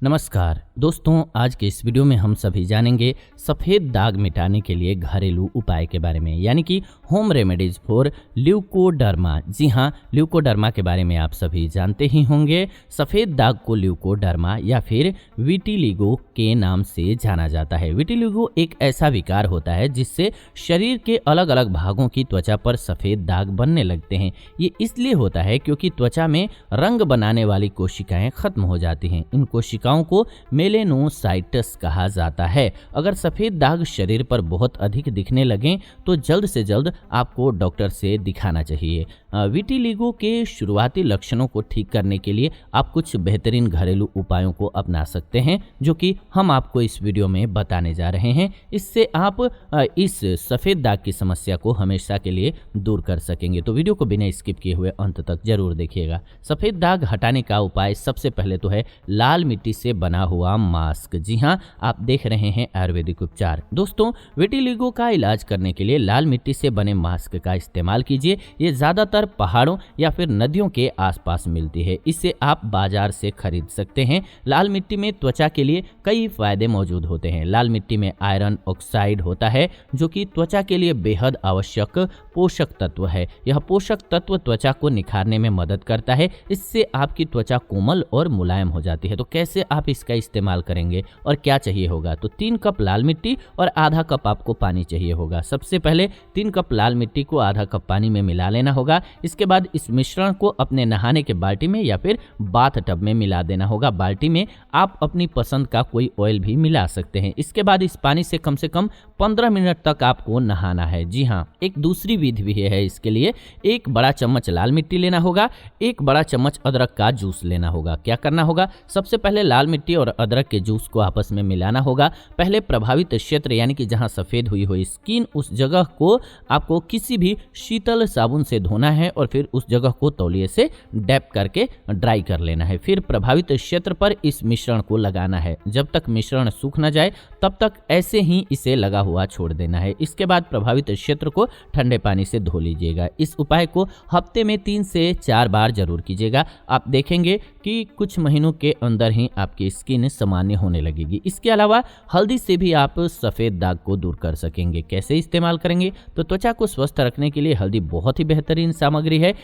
नमस्कार दोस्तों, आज के इस वीडियो में हम सभी जानेंगे सफ़ेद दाग मिटाने के लिए घरेलू उपाय के बारे में, यानी कि होम रेमेडीज फॉर ल्यूकोडर्मा। जी हाँ, ल्यूकोडर्मा के बारे में आप सभी जानते ही होंगे। सफ़ेद दाग को ल्यूकोडर्मा या फिर विटिलिगो के नाम से जाना जाता है। विटिलिगो एक ऐसा विकार होता है जिससे शरीर के अलग अलग भागों की त्वचा पर सफ़ेद दाग बनने लगते हैं। ये इसलिए होता है क्योंकि त्वचा में रंग बनाने वाली कोशिकाएं खत्म हो जाती हैं। इन कोशिकाओं को मेलेनोसाइट्स कहा जाता है। अगर सफेद दाग शरीर पर बहुत अधिक दिखने लगें तो जल्द से जल्द आपको डॉक्टर से दिखाना चाहिए। विटिलिगो के शुरुआती लक्षणों को ठीक करने के लिए आप कुछ बेहतरीन घरेलू उपायों को अपना सकते हैं, जो कि हम आपको इस वीडियो में बताने जा रहे हैं। इससे आप इस सफ़ेद दाग की समस्या को हमेशा के लिए दूर कर सकेंगे। तो वीडियो को बिना स्किप किए हुए अंत तक जरूर देखिएगा। सफ़ेद दाग हटाने का उपाय सबसे पहले तो है लाल मिट्टी से बना हुआ मास्क। जी हाँ, आप देख रहे हैं आयुर्वेदिक उपचार। दोस्तों, विटिलिगो का इलाज करने के लिए लाल मिट्टी से बने मास्क का इस्तेमाल कीजिए। ये ज़्यादातर पहाड़ों या फिर नदियों के आसपास मिलती है। इसे आप बाजार से खरीद सकते हैं। लाल मिट्टी में त्वचा के लिए कई फायदे मौजूद होते हैं। लाल मिट्टी में आयरन ऑक्साइड होता है, जो कि त्वचा के लिए बेहद आवश्यक पोषक तत्व है। यह पोषक तत्व त्वचा को निखारने में मदद करता है। इससे आपकी त्वचा कोमल और मुलायम हो जाती है। तो कैसे आप इसका इस्तेमाल करेंगे और क्या चाहिए होगा? तो 3 कप लाल मिट्टी और आधा कप आपको पानी चाहिए होगा। सबसे पहले 3 कप लाल मिट्टी को आधा कप पानी में मिला लेना होगा। इसके बाद इस मिश्रण को अपने नहाने के बाल्टी में या फिर बाथ टब में मिला देना होगा। बाल्टी में आप अपनी पसंद का कोई ऑयल भी मिला सकते हैं। इसके बाद इस पानी से कम 15 मिनट तक आपको नहाना है। जी हाँ, एक दूसरी विधि भी है इसके लिए। 1 बड़ा चम्मच लाल मिट्टी लेना होगा, 1 बड़ा चम्मच अदरक का जूस लेना होगा। क्या करना होगा? सबसे पहले लाल मिट्टी और अदरक के जूस को आपस में मिलाना होगा। पहले प्रभावित क्षेत्र यानी कि जहां सफेद हुई हुई स्किन, उस जगह को आपको किसी भी शीतल साबुन से धोना है और फिर उस जगह को तौलिए से डैप करके ड्राई कर लेना है। फिर प्रभावित क्षेत्र पर इस मिश्रण को लगाना है। जब तक मिश्रण सूख न जाए तब तक ऐसे ही इसे लगा हुआ छोड़ देना है। इसके बाद प्रभावित क्षेत्र को ठंडे पानी से धो लीजिएगा। इस उपाय को हफ्ते में 3 से 4 बार जरूर कीजिएगा। आप देखेंगे कि कुछ महीनों के अंदर ही आपकी स्किन सामान्य होने लगेगी। इसके अलावा हल्दी से भी आप सफ़ेद दाग को दूर कर सकेंगे। कैसे इस्तेमाल करेंगे? तो त्वचा को स्वस्थ रखने के लिए हल्दी बहुत ही बेहतरीन सामग्री है।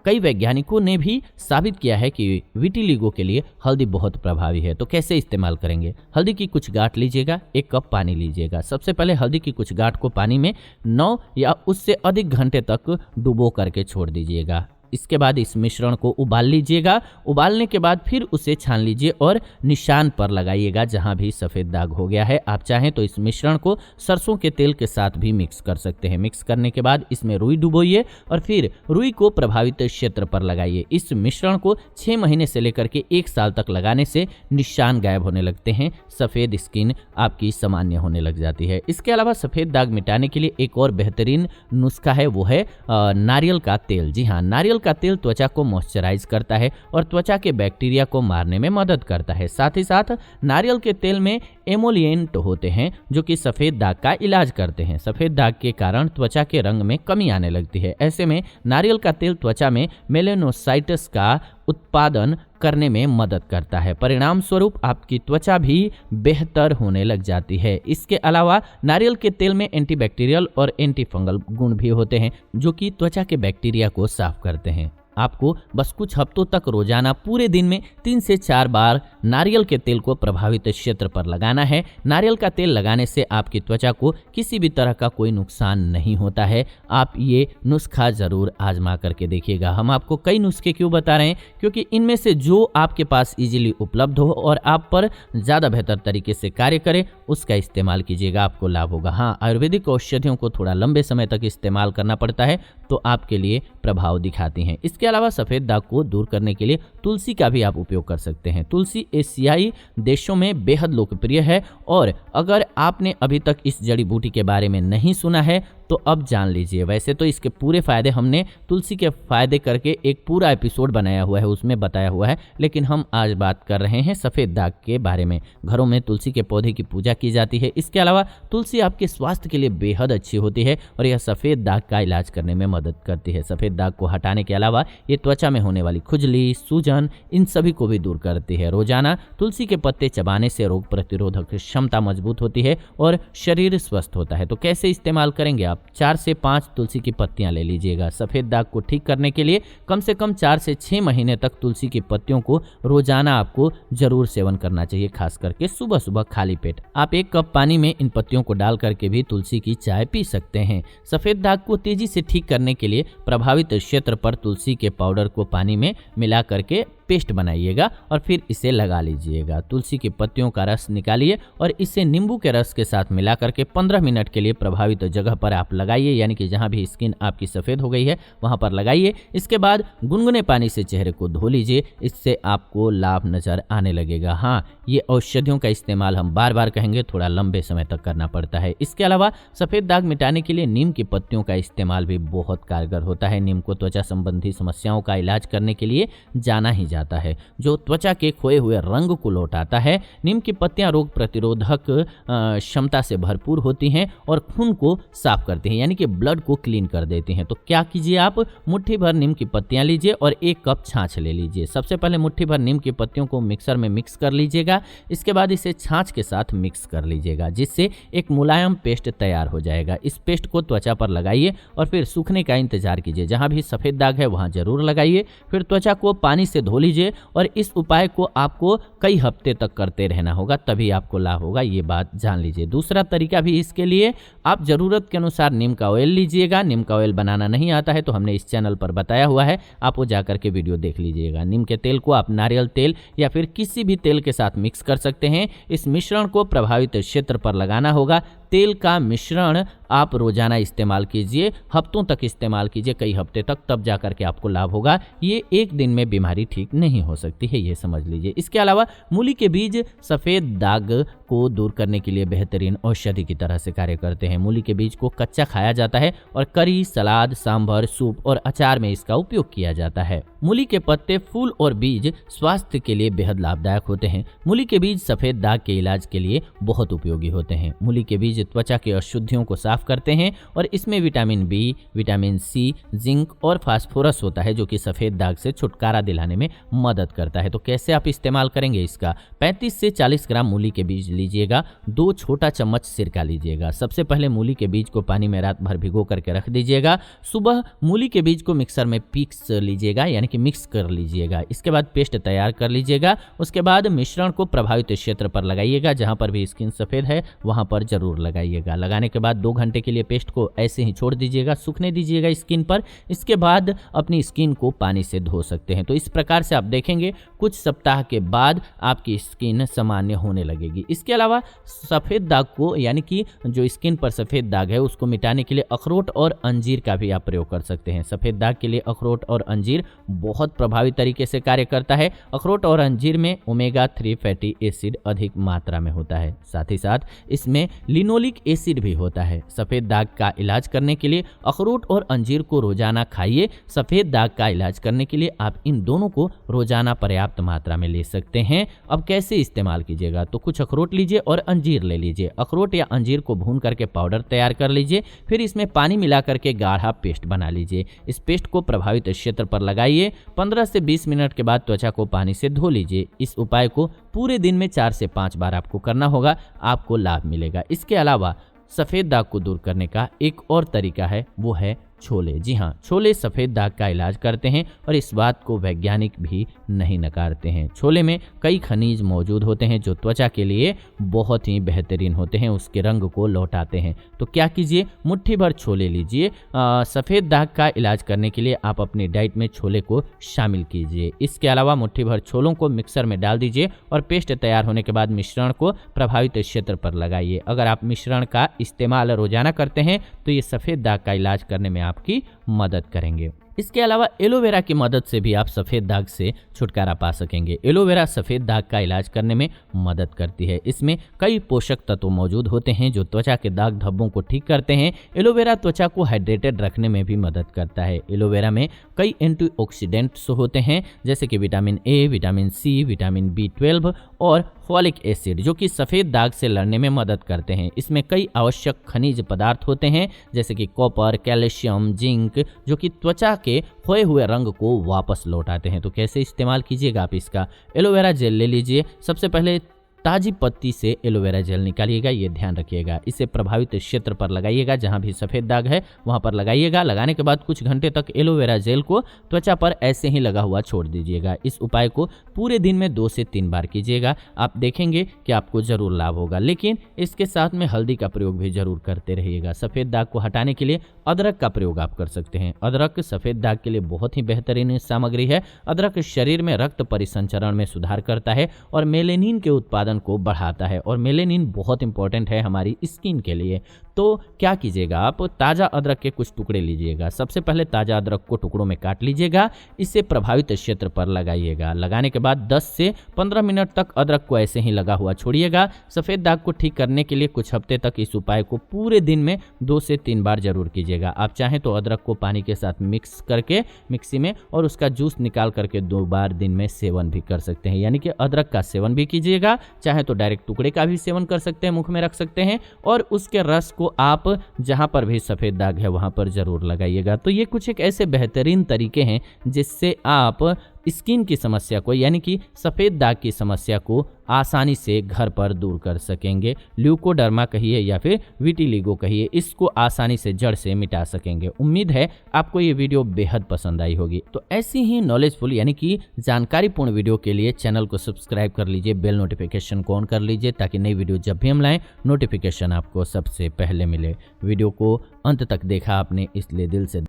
कई वैज्ञानिकों ने भी साबित किया है कि विटिलिगो के लिए हल्दी बहुत प्रभावी है। तो कैसे इस्तेमाल करेंगे? हल्दी की कुछ गांठ लीजिएगा, 1 कप पानी लीजिएगा। सबसे पहले हल्दी की कुछ गांठ को पानी में 9 या उससे अधिक घंटे तक डुबो करके छोड़ दीजिएगा। इसके बाद इस मिश्रण को उबाल लीजिएगा। उबालने के बाद फिर उसे छान लीजिए और निशान पर लगाइएगा जहां भी सफ़ेद दाग हो गया है। आप चाहें तो इस मिश्रण को सरसों के तेल के साथ भी मिक्स कर सकते हैं। मिक्स करने के बाद इसमें रुई डुबोइए और फिर रुई को प्रभावित क्षेत्र पर लगाइए। इस मिश्रण को 6 महीने से लेकर के 1 साल तक लगाने से निशान गायब होने लगते हैं। सफ़ेद स्किन आपकी सामान्य होने लग जाती है। इसके अलावा सफ़ेद दाग मिटाने के लिए एक और बेहतरीन नुस्खा है, वो है नारियल का तेल। जी हाँ, नारियल का तेल त्वचा को मॉइस्चराइज करता है और त्वचा के बैक्टीरिया को मारने में मदद करता है। साथ ही साथ नारियल के तेल में एमोलिएंट होते हैं, जो कि सफ़ेद दाग का इलाज करते हैं। सफ़ेद दाग के कारण त्वचा के रंग में कमी आने लगती है। ऐसे में नारियल का तेल त्वचा में मेलेनोसाइट्स का उत्पादन करने में मदद करता है। परिणाम स्वरूप आपकी त्वचा भी बेहतर होने लग जाती है। इसके अलावा नारियल के तेल में एंटीबैक्टीरियल और एंटी फंगल गुण भी होते हैं, जो कि त्वचा के बैक्टीरिया को साफ करते हैं। आपको बस कुछ हफ्तों तक रोजाना पूरे दिन में 3 से 4 बार नारियल के तेल को प्रभावित क्षेत्र पर लगाना है। नारियल का तेल लगाने से आपकी त्वचा को किसी भी तरह का कोई नुकसान नहीं होता है। आप ये नुस्खा ज़रूर आजमा करके देखिएगा। हम आपको कई नुस्खे क्यों बता रहे हैं? क्योंकि इनमें से जो आपके पास इजीली उपलब्ध हो और आप पर ज़्यादा बेहतर तरीके से कार्य करे, उसका इस्तेमाल कीजिएगा, आपको लाभ होगा। हाँ, आयुर्वेदिक औषधियों को थोड़ा लंबे समय तक इस्तेमाल करना पड़ता है, तो आपके लिए प्रभाव दिखाती हैं। इसके अलावा सफ़ेद दाग को दूर करने के लिए तुलसी का भी आप उपयोग कर सकते हैं। तुलसी एशियाई देशों में बेहद लोकप्रिय है और अगर आपने अभी तक इस जड़ी बूटी के बारे में नहीं सुना है तो अब जान लीजिए। वैसे तो इसके पूरे फ़ायदे हमने तुलसी के फ़ायदे करके एक पूरा एपिसोड बनाया हुआ है, उसमें बताया हुआ है, लेकिन हम आज बात कर रहे हैं सफ़ेद दाग के बारे में। घरों में तुलसी के पौधे की पूजा की जाती है। इसके अलावा तुलसी आपके स्वास्थ्य के लिए बेहद अच्छी होती है और यह सफ़ेद दाग का इलाज करने में मदद करती है। सफ़ेद दाग को हटाने के अलावा ये त्वचा में होने वाली खुजली, सूजन, इन सभी को भी दूर करती है। रोजाना तुलसी के पत्ते चबाने से रोग प्रतिरोधक क्षमता मजबूत होती है और शरीर स्वस्थ होता है। तो कैसे इस्तेमाल करेंगे आप? 4 से 5 तुलसी की पत्तियां ले लीजिएगा। सफ़ेद दाग को ठीक करने के लिए कम से कम 4 से 6 महीने तक तुलसी की पत्तियों को रोजाना आपको जरूर सेवन करना चाहिए, खास करके सुबह सुबह खाली पेट। आप 1 कप पानी में इन पत्तियों को डाल करके भी तुलसी की चाय पी सकते हैं। सफ़ेद दाग को तेजी से ठीक करने के लिए प्रभावित क्षेत्र पर तुलसी के पाउडर को पानी में मिला करके पेस्ट बनाइएगा और फिर इसे लगा लीजिएगा। तुलसी की पत्तियों का रस निकालिए और इसे नींबू के रस के साथ मिला करके 15 मिनट के लिए प्रभावित जगह पर आप लगाइए, यानी कि जहां भी स्किन आपकी सफ़ेद हो गई है वहां पर लगाइए। इसके बाद गुनगुने पानी से चेहरे को धो लीजिए। इससे आपको लाभ नजर आने लगेगा। हाँ, ये औषधियों का इस्तेमाल हम बार बार कहेंगे, थोड़ा लंबे समय तक करना पड़ता है। इसके अलावा सफ़ेद दाग मिटाने के लिए नीम की पत्तियों का इस्तेमाल भी बहुत कारगर होता है। नीम को त्वचा संबंधी समस्याओं का इलाज करने के लिए जाना ही जाता है, जो त्वचा के खोए हुए रंग को लौटाता है। नीम की पत्तियां रोग प्रतिरोधक क्षमता से भरपूर होती हैं और खून को साफ करती हैं, यानी कि ब्लड को क्लीन कर देती हैं। तो क्या कीजिए, आप मुट्ठी भर नीम की पत्तियां लीजिए और 1 कप छाछ ले लीजिए। सबसे पहले मुट्ठी भर नीम की पत्तियों को मिक्सर में मिक्स कर लीजिएगा। इसके बाद इसे छाछ के साथ मिक्स कर लीजिएगा, जिससे एक मुलायम पेस्ट तैयार हो जाएगा। इस पेस्ट को त्वचा पर लगाइए और फिर सूखने का इंतजार कीजिए। जहां भी सफ़ेद दाग है वहां जरूर लगाइए। फिर त्वचा को पानी से धो लीजिए और इस उपाय को आपको कई हफ्ते तक करते रहना होगा, तभी आपको लाभ होगा, ये बात जान लीजिए। दूसरा तरीका भी इसके लिए, आप ज़रूरत के अनुसार नीम का ऑयल लीजिएगा। नीम का ऑयल बनाना नहीं आता है तो हमने इस चैनल पर बताया हुआ है, आप वो जाकर के वीडियो देख लीजिएगा। नीम के तेल को आप नारियल तेल या फिर किसी भी तेल के साथ मिक्स कर सकते हैं। इस मिश्रण को प्रभावित क्षेत्र पर लगाना होगा। तेल का मिश्रण आप रोजाना इस्तेमाल कीजिए, हफ्तों तक इस्तेमाल कीजिए, कई हफ्ते तक, तब जाकर के आपको लाभ होगा। ये एक दिन में बीमारी ठीक नहीं हो सकती है, ये समझ लीजिए। इसके अलावा मूली के बीज सफ़ेद दाग को दूर करने के लिए बेहतरीन औषधि की तरह से कार्य करते हैं। मूली के बीज को कच्चा खाया जाता है और करी, सलाद, सांभर, सूप और अचार में इसका उपयोग किया जाता है। मूली के पत्ते, फूल और बीज स्वास्थ्य के लिए बेहद लाभदायक होते हैं। मूली के बीज सफ़ेद दाग के इलाज के लिए बहुत उपयोगी होते हैं। मूली के बीज त्वचा की अशुद्धियों को साफ करते हैं और इसमें vitamin B, vitamin C, zinc और फास्फोरस होता है, जो कि सफ़ेद दाग से छुटकारा दिलाने में मदद करता है। तो कैसे आप इस्तेमाल करेंगे इसका? 35 से 40 ग्राम मूली के बीज लीजिएगा। 2 छोटा चम्मच सिरका लीजिएगा। सबसे पहले मूली के बीज को पानी में रात भर भिगो करके रख दीजिएगा। सुबह मूली के बीज को मिक्सर में पीस लीजिएगा, यानी कि मिक्स कर लीजिएगा। इसके बाद पेस्ट तैयार कर लीजिएगा। उसके बाद मिश्रण को प्रभावित क्षेत्र पर लगाइएगा। जहां पर भी स्किन सफ़ेद है वहां पर जरूर लगाइएगा। लगाने के बाद 2 घंटे के लिए पेस्ट को ऐसे ही छोड़ दीजिएगा, सूखने दीजिएगा स्किन पर। इसके बाद अपनी स्किन को पानी से धो सकते हैं। तो इस प्रकार से आप देखेंगे कुछ सप्ताह के बाद आपकी स्किन सामान्य होने लगेगी। इसके अलावा सफ़ेद दाग को, यानी कि जो स्किन पर सफ़ेद दाग है, उसको मिटाने के लिए अखरोट और अंजीर का भी आप प्रयोग कर सकते हैं। सफ़ेद दाग के लिए अखरोट और अंजीर बहुत प्रभावी तरीके से कार्य करता है। अखरोट और अंजीर में ओमेगा 3 फैटी एसिड अधिक मात्रा में होता है। साथ ही साथ इसमें लिनोलिक एसिड भी होता है। सफ़ेद दाग का इलाज करने के लिए अखरोट और अंजीर को रोजाना खाइए। सफ़ेद दाग का इलाज करने के लिए आप इन दोनों को रोजाना पर्याप्त मात्रा में ले सकते हैं। अब कैसे इस्तेमाल कीजिएगा? तो कुछ अखरोट लीजिए और अंजीर ले लीजिए। अखरोट या अंजीर को भून करके पाउडर तैयार कर लीजिए। फिर इसमें पानी मिला करके गाढ़ा पेस्ट बना लीजिए। इस पेस्ट को प्रभावित क्षेत्र पर लगाइए। 15 से 20 मिनट के बाद त्वचा को पानी से धो लीजिए। इस उपाय को पूरे दिन में 4 से 5 बार आपको करना होगा, आपको लाभ मिलेगा। इसके अलावा सफ़ेद दाग को दूर करने का एक और तरीका है, वो है छोले। जी हाँ, छोले सफ़ेद दाग का इलाज करते हैं और इस बात को वैज्ञानिक भी नहीं नकारते हैं। छोले में कई खनिज मौजूद होते हैं जो त्वचा के लिए बहुत ही बेहतरीन होते हैं, उसके रंग को लौटाते हैं। तो क्या कीजिए, मुट्ठी भर छोले लीजिए। सफ़ेद दाग का इलाज करने के लिए आप अपनी डाइट में छोले को शामिल कीजिए। इसके अलावा मुट्ठी भर छोलों को मिक्सर में डाल दीजिए और पेस्ट तैयार होने के बाद मिश्रण को प्रभावित क्षेत्र पर लगाइए। अगर आप मिश्रण का इस्तेमाल रोजाना करते हैं तो ये सफ़ेद दाग का इलाज करने में आपकी मदद करेंगे। इसके अलावा एलोवेरा की मदद से भी आप सफ़ेद दाग से छुटकारा पा सकेंगे। एलोवेरा सफ़ेद दाग का इलाज करने में मदद करती है। इसमें कई पोषक तत्व मौजूद होते हैं जो त्वचा के दाग धब्बों को ठीक करते हैं। एलोवेरा त्वचा को हाइड्रेटेड रखने में भी मदद करता है। एलोवेरा में कई एंटीऑक्सीडेंट्स होते हैं जैसे कि vitamin A, vitamin C, vitamin B12 और फॉलिक एसिड जो कि सफ़ेद दाग से लड़ने में मदद करते हैं। इसमें कई आवश्यक खनिज पदार्थ होते हैं जैसे कि कॉपर, कैल्शियम, जिंक जो कि त्वचा के खोए हुए रंग को वापस लौटाते हैं। तो कैसे इस्तेमाल कीजिएगा आप इसका? एलोवेरा जेल ले लीजिए। सबसे पहले ताजी पत्ती से एलोवेरा जेल निकालिएगा, ये ध्यान रखिएगा। इसे प्रभावित क्षेत्र पर लगाइएगा, जहां भी सफ़ेद दाग है वहां पर लगाइएगा। लगाने के बाद कुछ घंटे तक एलोवेरा जेल को त्वचा पर ऐसे ही लगा हुआ छोड़ दीजिएगा। इस उपाय को पूरे दिन में 2 से 3 बार कीजिएगा। आप देखेंगे कि आपको ज़रूर लाभ होगा। लेकिन इसके साथ में हल्दी का प्रयोग भी ज़रूर करते रहिएगा। सफ़ेद दाग को हटाने के लिए अदरक का प्रयोग आप कर सकते हैं। अदरक सफ़ेद दाग के लिए बहुत ही बेहतरीन सामग्री है। अदरक शरीर में रक्त परिसंचरण में सुधार करता है और मेलेनिन के उत्पादन को बढ़ाता है और मेलेनिन बहुत इंपॉर्टेंट है हमारी स्किन के लिए। तो क्या कीजिएगा, आप ताज़ा अदरक के कुछ टुकड़े लीजिएगा। सबसे पहले ताज़ा अदरक को टुकड़ों में काट लीजिएगा, इसे प्रभावित क्षेत्र पर लगाइएगा। लगाने के बाद 10 से 15 मिनट तक अदरक को ऐसे ही लगा हुआ छोड़िएगा। सफ़ेद दाग को ठीक करने के लिए कुछ हफ्ते तक इस उपाय को पूरे दिन में 2 से 3 बार जरूर कीजिएगा। आप चाहें तो अदरक को पानी के साथ मिक्स करके मिक्सी में और उसका जूस निकाल करके 2 बार दिन में सेवन भी कर सकते हैं। यानी कि अदरक का सेवन भी कीजिएगा, चाहे तो डायरेक्ट टुकड़े का भी सेवन कर सकते हैं, मुख में रख सकते हैं और उसके रस को आप जहां पर भी सफ़ेद दाग है वहां पर जरूर लगाइएगा। तो ये कुछ एक ऐसे बेहतरीन तरीके हैं जिससे आप स्किन की समस्या को यानी कि सफ़ेद दाग की समस्या को आसानी से घर पर दूर कर सकेंगे। ल्यूकोडर्मा कहिए या फिर विटिलिगो कहिए, इसको आसानी से जड़ से मिटा सकेंगे। उम्मीद है आपको ये वीडियो बेहद पसंद आई होगी। तो ऐसी ही नॉलेजफुल यानी कि जानकारीपूर्ण वीडियो के लिए चैनल को सब्सक्राइब कर लीजिए, बेल नोटिफिकेशन को ऑन कर लीजिए ताकि नई वीडियो जब भी हम लाएं नोटिफिकेशन आपको सबसे पहले मिले। वीडियो को अंत तक देखा आपने इसलिए दिल से